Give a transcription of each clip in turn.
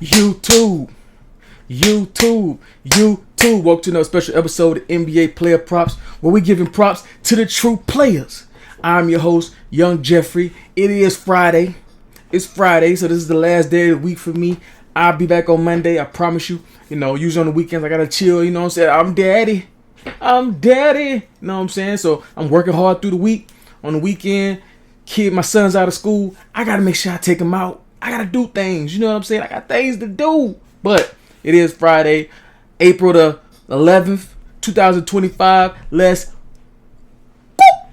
YouTube. Welcome to another special episode of NBA Player Props, where we giving props to the true players. I'm your host, Young Jeffrey. It is Friday. It's Friday, so this is the last day of the week for me. I'll be back on Monday, I promise you. Usually on the weekends I gotta chill, you know what I'm saying? I'm daddy. You know what I'm saying? So I'm working hard through the week. On the weekend, my son's out of school. I gotta make sure I take him out. I gotta do things, you know what I'm saying? I got things to do. But it is Friday, April the 11th, 2025. Let's boop.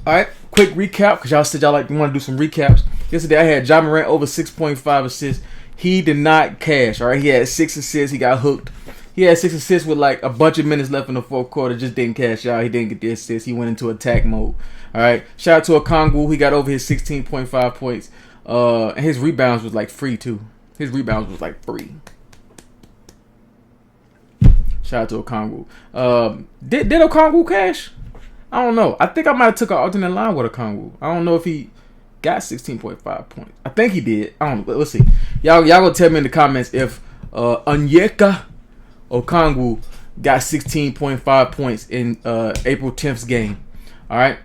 All right, quick recap, because y'all said y'all want to do some recaps. Yesterday I had Ja Morant over 6.5 assists. He did not cash, all right? He had 6 assists. He got hooked. He had 6 assists with like a bunch of minutes left in the fourth quarter. Just didn't cash out. He didn't get the assist. He went into attack mode. All right. Shout out to Okongwu. He got over his 16.5 points. And his rebounds was like free too. His rebounds was like free. Shout out to Okongwu. Did Okongwu cash? I don't know. I think I might have took an alternate line with Okongwu. I don't know if he got 16.5 points. I think he did. I don't know. Let's see. Y'all gonna tell me in the comments if Onyeka Okongwu got 16.5 points in April 10th's game. All right.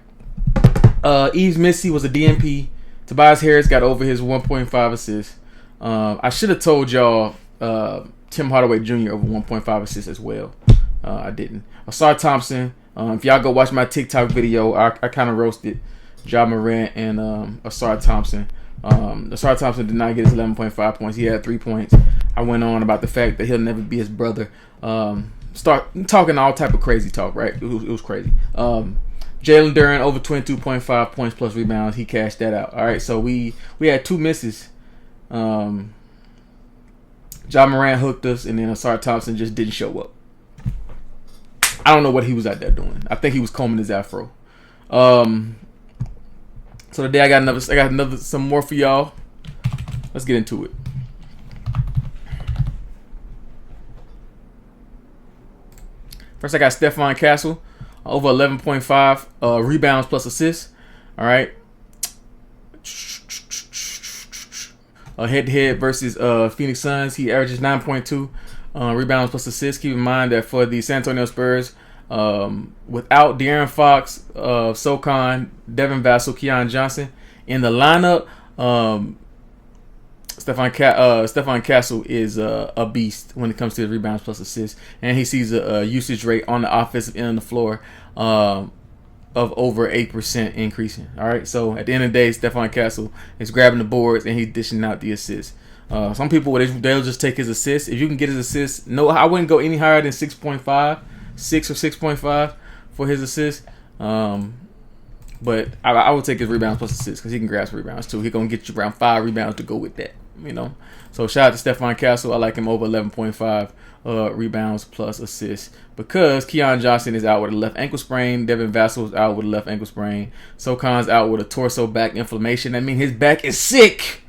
Yves Missy was a DNP. Tobias Harris got over his 1.5 assists. I should have told y'all Tim Hardaway Jr. over 1.5 assists as well. I didn't. Asar Thompson. If y'all go watch my TikTok video, I kind of roasted Ja Morant and Asar Thompson. Asar Thompson did not get his 11.5 points. He had 3 points. I went on about the fact that he'll never be his brother. Start talking all type of crazy talk, right? It was crazy. Jalen Duren over 22.5 points plus rebounds. He cashed that out. All right, so we had 2 misses. Ja Morant hooked us, and then Asar Thompson just didn't show up. I don't know what he was out there doing. I think he was combing his afro. So today I got some more for y'all. Let's get into it. First, I got Stephon Castle over 11.5 rebounds plus assists. All right. Head-to-head versus Phoenix Suns. He averages 9.2 rebounds plus assists. Keep in mind that for the San Antonio Spurs, without De'Aaron Fox, Socon, Devin Vassell, Keon Johnson in the lineup, Stephon Castle is a beast when it comes to his rebounds plus assists, and he sees a usage rate on the offensive end of the floor of over 8% increasing. All right, so at the end of the day, Stephon Castle is grabbing the boards and he's dishing out the assists. Some people they'll just take his assists. If you can get his assists, no, I wouldn't go any higher than 6.5, 6 or 6.5 for his assists. But I would take his rebounds plus assists because he can grab some rebounds too. He's gonna get you around 5 rebounds to go with that. So shout out to Stephon Castle. I like him over 11.5 rebounds plus assists because Keon Johnson is out with a left ankle sprain. Devin Vassell is out with a left ankle sprain. Socon's out with a torso back inflammation. That means his back is sick.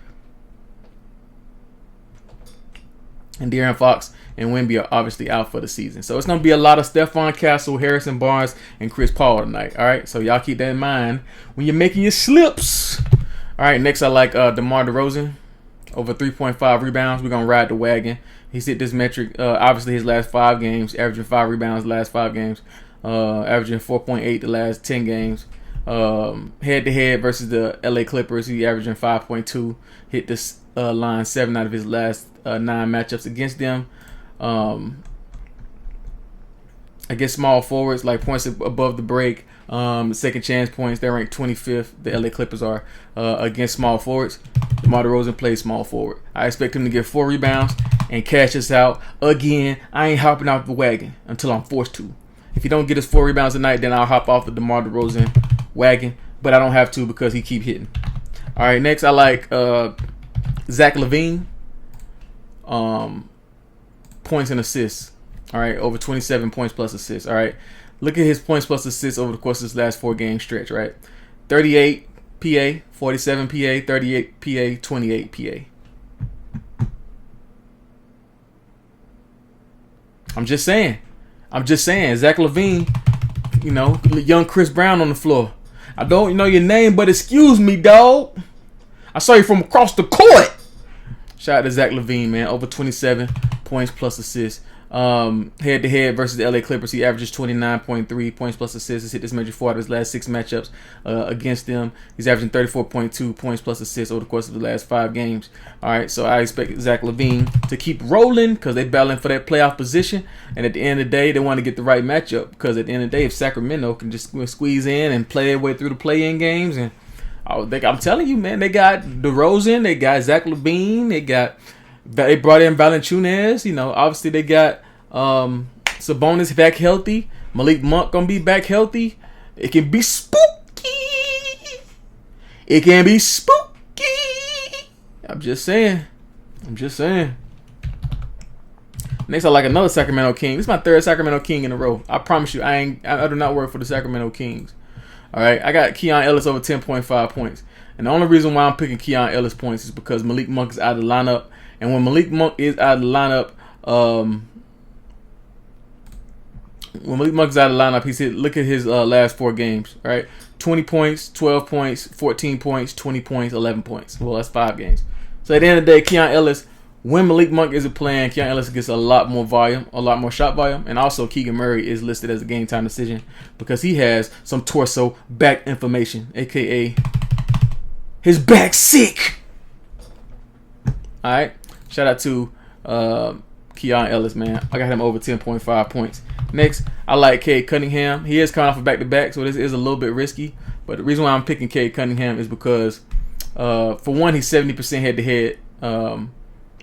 And De'Aaron Fox and Wemby are obviously out for the season. So it's going to be a lot of Stephon Castle, Harrison Barnes, and Chris Paul tonight. All right, so y'all keep that in mind when you're making your slips. All right, next I like DeMar DeRozan. Over 3.5 rebounds. We're going to ride the wagon. He's hit this metric, obviously, his last 5 games, averaging 5 rebounds the last 5 games, averaging 4.8 the last 10 games. Head-to-head versus the LA Clippers, he averaging 5.2. Hit this line 7 out of his last 9 matchups against them. Against small forwards, like points above the break, second chance points, they're ranked 25th. The LA Clippers are against small forwards. DeMar DeRozan plays small forward. I expect him to get 4 rebounds and cash us out. Again, I ain't hopping off the wagon until I'm forced to. If he don't get his 4 rebounds tonight, then I'll hop off the DeMar DeRozan wagon. But I don't have to because he keep hitting. All right, next I like Zach LaVine. Points and assists. All right, over 27 points plus assists. All right, look at his points plus assists over the course of this last 4-game stretch. Right, 38 PA, 47 PA, 38 PA, 28 PA. I'm just saying. Zach LaVine, young Chris Brown on the floor. I don't know your name, but excuse me, dog. I saw you from across the court. Shout out to Zach LaVine, man. Over 27 points plus assists. Head to head versus the LA Clippers, he averages 29.3 points plus assists. He's hit this measure 4 out of his last 6 matchups against them. He's averaging 34.2 points plus assists over the course of the last 5 games. All right, so I expect Zach LaVine to keep rolling because they're battling for that playoff position. And at the end of the day, they want to get the right matchup because at the end of the day, if Sacramento can just squeeze in and play their way through the play-in games, and I'm telling you, man, they got DeRozan, they got Zach LaVine, they brought in Valanciunas. You know, obviously they got Sabonis back healthy. Malik Monk gonna be back healthy. It can be spooky. It can be spooky. I'm just saying. Next, I like another Sacramento King. This is my 3rd Sacramento King in a row. I promise you, I do not work for the Sacramento Kings. All right, I got Keon Ellis over 10.5 points. And the only reason why I'm picking Keon Ellis points is because Malik Monk is out of the lineup. And when Malik Monk is out of the lineup, he's hit. Look at his last 4 games. All right, 20 points, 12 points, 14 points, 20 points, 11 points. Well, that's 5 games. So at the end of the day, Keon Ellis, when Malik Monk isn't playing, Keon Ellis gets a lot more volume, a lot more shot volume, and also Keegan Murray is listed as a game time decision because he has some torso back information, aka his back sick. All right. Shout out to Keon Ellis, man. I got him over 10.5 points. Next, I like Cade Cunningham. He is coming off a back-to-back, so this is a little bit risky. But the reason why I'm picking Cade Cunningham is because, for one, he's 70% head-to-head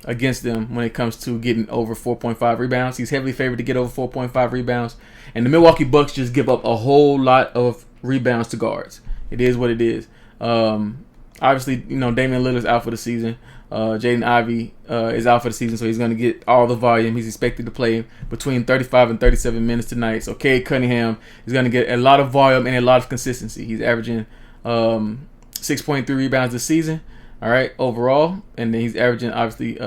against them when it comes to getting over 4.5 rebounds. He's heavily favored to get over 4.5 rebounds. And the Milwaukee Bucks just give up a whole lot of rebounds to guards. It is what it is. Obviously, you know, Damian Lillard's out for the season. Jaden Ivey is out for the season, so he's going to get all the volume. He's expected to play between 35 and 37 minutes tonight. So Cade Cunningham is going to get a lot of volume and a lot of consistency. He's averaging 6.3 rebounds this season, all right, overall. And then he's averaging, obviously,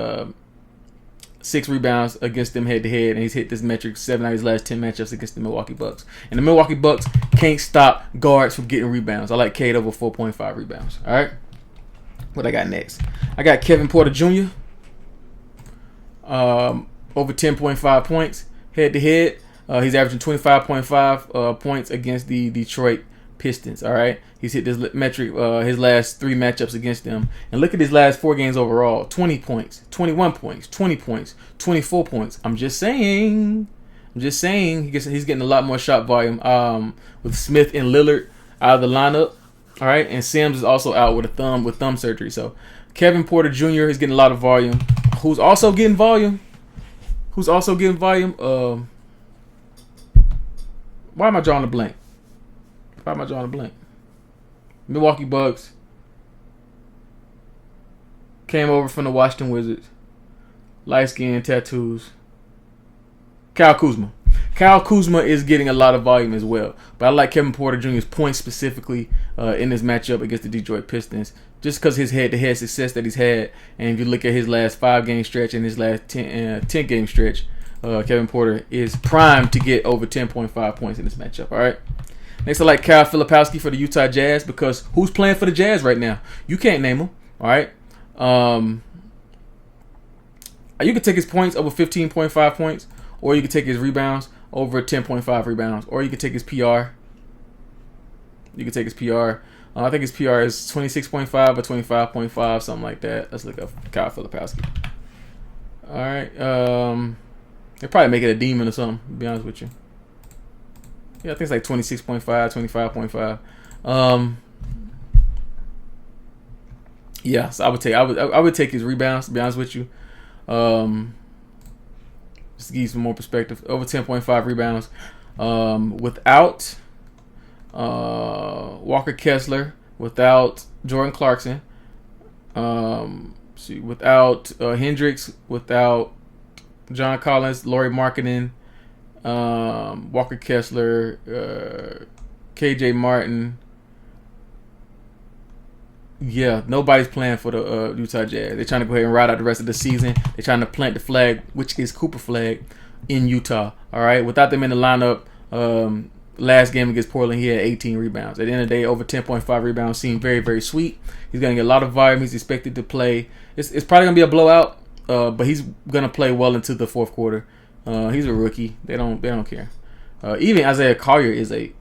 6 rebounds against them head-to-head. And he's hit this metric 7 out of his last 10 matchups against the Milwaukee Bucks. And the Milwaukee Bucks can't stop guards from getting rebounds. I like Cade over 4.5 rebounds, all right? What I got next? I got Kevin Porter Jr. Over 10.5 points head-to-head. He's averaging 25.5 points against the Detroit Pistons. All right, he's hit this metric his last 3 matchups against them. And look at his last 4 games overall: 20 points, 21 points, 20 points, 24 points. I'm just saying. He's getting a lot more shot volume. With Smith and Lillard out of the lineup. All right, and Sims is also out with thumb surgery. So Kevin Porter Jr. is getting a lot of volume. Who's also getting volume? Why am I drawing a blank? Milwaukee Bucks came over from the Washington Wizards. Light skin, tattoos. Kyle Kuzma. Kyle Kuzma is getting a lot of volume as well. But I like Kevin Porter Jr.'s points specifically in this matchup against the Detroit Pistons. Just because his head-to-head success that he's had. And if you look at his last 5-game stretch and his last 10-game stretch, Kevin Porter is primed to get over 10.5 points in this matchup. All right. Next, I like Kyle Filipowski for the Utah Jazz because who's playing for the Jazz right now? You can't name him. All right. You could take his points over 15.5 points, or you could take his rebounds over 10.5 rebounds, or you could take his PR. I think his PR is 26.5 or 25.5, something like that. Let's look up Kyle Filipowski. All right. They'll probably make it a demon or something, to be honest with you. Yeah, I think it's like 26.5, 25.5. Yeah, so I would take his rebounds, to be honest with you. Just to give you some more perspective. Over 10.5 rebounds. Without Walker Kessler, without Jordan Clarkson, without Hendricks, without John Collins, Lauri Markkanen, Walker Kessler, KJ Martin. Yeah, nobody's playing for the Utah Jazz. They're trying to go ahead and ride out the rest of the season. They're trying to plant the flag, which is Cooper flag, in Utah. All right, without them in the lineup, last game against Portland, he had 18 rebounds. At the end of the day, over 10.5 rebounds seem very, very sweet. He's going to get a lot of volume. He's expected to play It's probably gonna be a blowout. But he's gonna play well into the fourth quarter. He's a rookie. They don't care. Even Isaiah Collier is a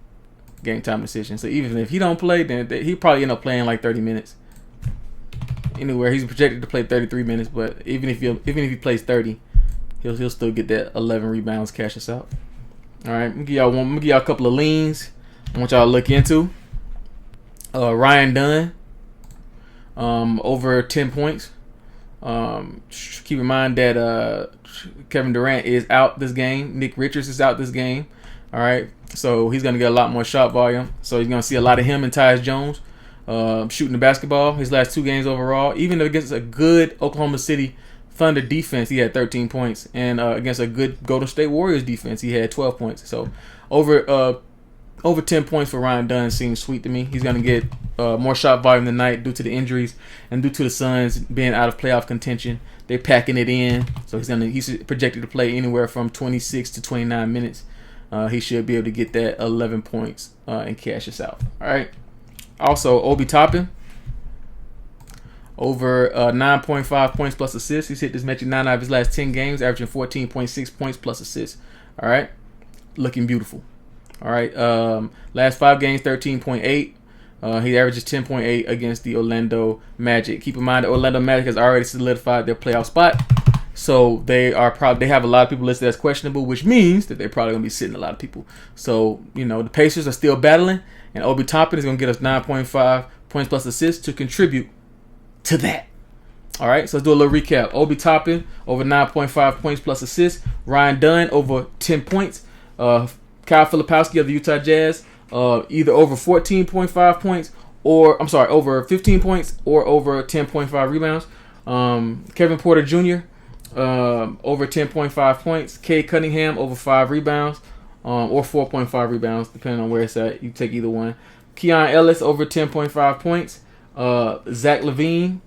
game time decision. So even if he don't play, then he probably end up playing like 30 minutes. Anywhere he's projected to play 33 minutes, but even if he plays 30, he'll still get that 11 rebounds, cash us out. All right, I'm gonna give y'all a couple of leans. I want y'all to look into. Ryan Dunn, over 10 points. Keep in mind that Kevin Durant is out this game. Nick Richards is out this game. All right, so he's gonna get a lot more shot volume. So you're gonna see a lot of him and Tyus Jones shooting the basketball. His last 2 games overall, even against a good Oklahoma City Thunder defense, he had 13 points, and against a good Golden State Warriors defense, he had 12 points. So over 10 points for Ryan Dunn seems sweet to me. He's gonna get more shot volume tonight due to the injuries and due to the Suns being out of playoff contention. They're packing it in, so he's projected to play anywhere from 26 to 29 minutes. He should be able to get that 11 points and cash us out. All right. Also, Obi Toppin, over 9.5 points plus assists. He's hit this metric 9 out of his last 10 games, averaging 14.6 points plus assists. All right. Looking beautiful. All right. Last 5 games, 13.8. He averages 10.8 against the Orlando Magic. Keep in mind the Orlando Magic has already solidified their playoff spot. So they have a lot of people listed as questionable, which means that they're probably going to be sitting a lot of people. So, the Pacers are still battling, and Obi Toppin is going to get us 9.5 points plus assists to contribute to that. All right, so let's do a little recap. Obi Toppin, over 9.5 points plus assists. Ryan Dunn, over 10 points. Kyle Filipowski of the Utah Jazz, either over 14.5 points, over 15 points, or over 10.5 rebounds. Kevin Porter Jr., over 10.5 points. Cade Cunningham, over 5 rebounds, or 4.5 rebounds, depending on where it's at. You take either one. Keon Ellis, over 10.5 points. Zach LaVine,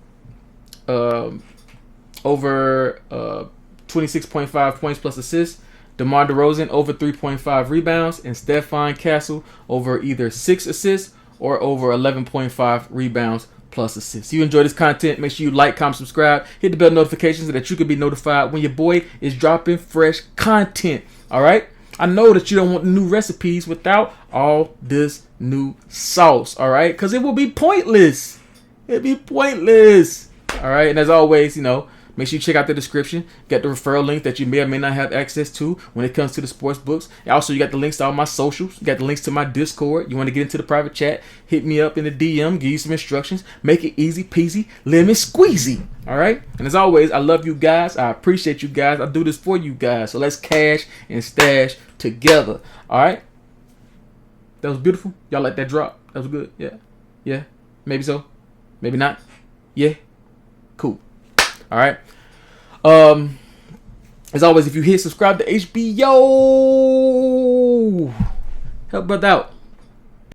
over 26.5 points plus assists. DeMar DeRozan, over 3.5 rebounds. And Stephon Castle, over either 6 assists or over 11.5 rebounds plus assists. If you enjoy this content, make sure you like, comment, subscribe, hit the bell notifications so that you can be notified when your boy is dropping fresh content. All right? I know that you don't want new recipes without all this new sauce. All right? Because it will be pointless. It'll be pointless. All right? And as always, make sure you check out the description. Get the referral link that you may or may not have access to when it comes to the sports books. Also, you got the links to all my socials. You got the links to my Discord. You want to get into the private chat, hit me up in the DM, give you some instructions. Make it easy peasy, lemon squeezy. All right? And as always, I love you guys. I appreciate you guys. I do this for you guys. So let's cash and stash together. All right? That was beautiful. Y'all like that drop? That was good. Yeah. Yeah. Maybe so. Maybe not. Yeah. Cool. All right. As always, if you hit subscribe to HBO, help brother out.